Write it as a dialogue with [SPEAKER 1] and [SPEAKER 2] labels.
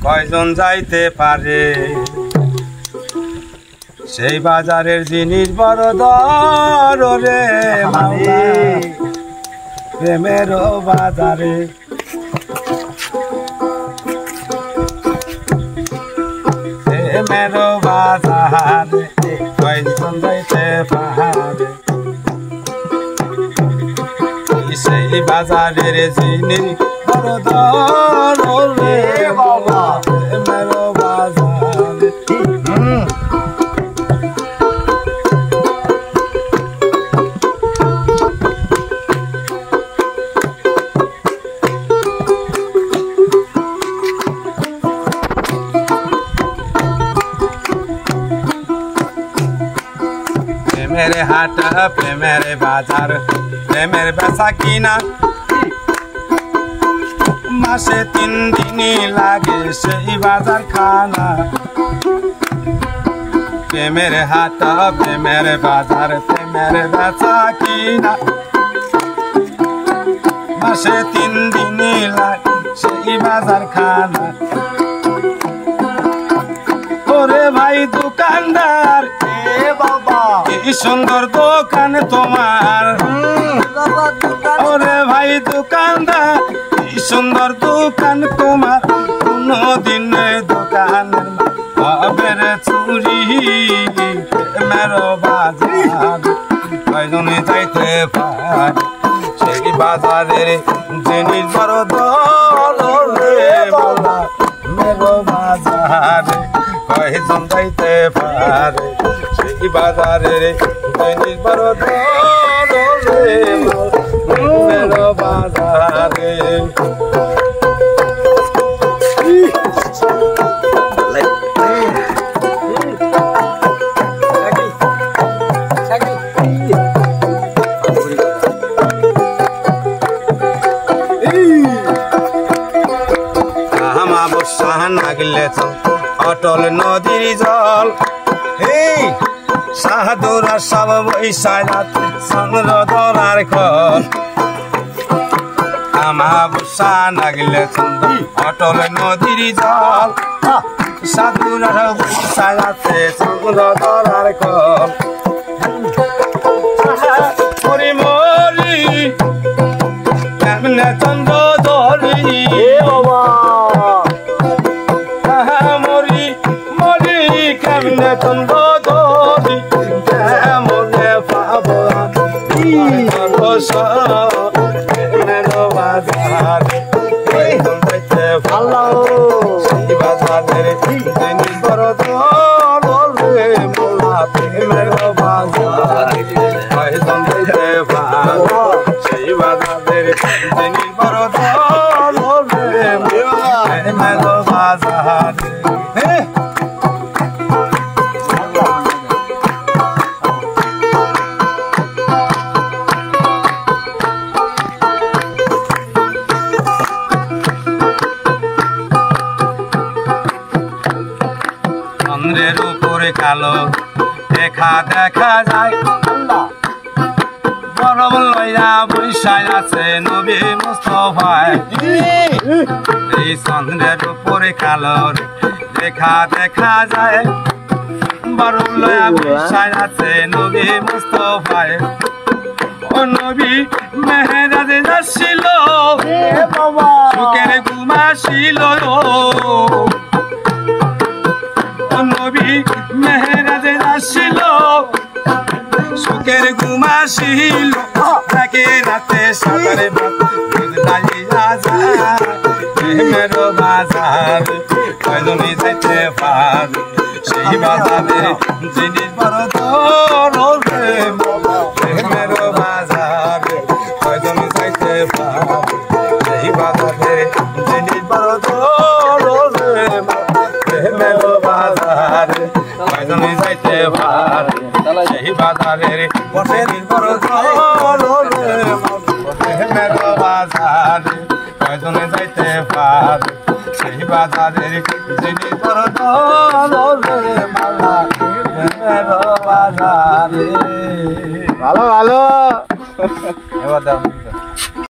[SPEAKER 1] কয়জন যাইতে পারে সেই বাজারের জিনিস বড় দর রে মাওলা প্রেমের বাজারে প্রেমের বাজারে কয়জন যাইতে পারে সেই বাজারের জিনিস বড় দর রে বাবা প্রেমের বাজারে প্রেমের হাট প্রেমের বাজার প্রেমের বেচা কিনা মাসে 3 দিনই লাগে সেই বাজার খানা প্রেমের হাট প্রেমের বাজার প্রেমের বেচা কিনা মাসে 3 দিনই লাগে সেই বাজার খানা ওরে ভাই দোকানদার কি সুন্দর দোকান তোমার ওরে ভাই দোকানদার কি সুন্দর দোকান তোমার কোনদিন দোকানের হবে চুরি মেরো বাজার কয়জনে যাইতে পারে সেই বাজারের জিনিস বড় দল রে বাবা মেরো বাজারে কয়জন যাইতে পারে সেই বাজারের জিনিস বড় দল রে মেরো বাজারে নাগিলে অটল নদীর জল এই সাহাদুরা সব বৈশাখ চন্দ্র দরার খল আমাবস্যা নাগিলে অটল নদীর জল সাধুরা বৈশাখ চন্দ্র দরার খল মরি কেমনে চন্দ্র ধরি বাবা কেমনে চন্দ্র ধরি কেমনে পাবো বাজারে ভালো সেই বাজারের জিনিস বড় দল রে মোলা প্রেমের বাজারে কয়জন যাইতে ভালো সেই বাজারের জিনিস বড় দল রে মোলা প্রেমের বাজারে চন্দ্রের উপরে কালো দেখা দেখা যায় বরফ লইয়া বৈশাখ আছে নবী মুস্তাফায় এই চন্দ্রের উপরে কালো দেখা দেখা যায় বরফ লইয়া বৈশাখ আছে নবী মুস্তাফায় ও নবী মেহেরাজে যাচ্ছিল সুখের ঘুমাছিল নবী মেহেরাজে আসছিল সুখের ঘুমাছিল তাকে রাতে সাঁতারে মেরো বাজার কয়জনে যাইতে পারে সেই বাজারের জিনিস বড় দর রে মেরো বাজার কয়জনে যাইতে পারে সেই বাজারের জিনিস বড় দর রে মেরো বাজারে কয়জনে যাইতে পারে সেই বাজারের বড় দর রে মেরো বাজারে কয়জনে যাইতে পারে সেই বাজারের জিনিস বড় দর রে মালা মেরো বাজারে ভালো ভালো এবার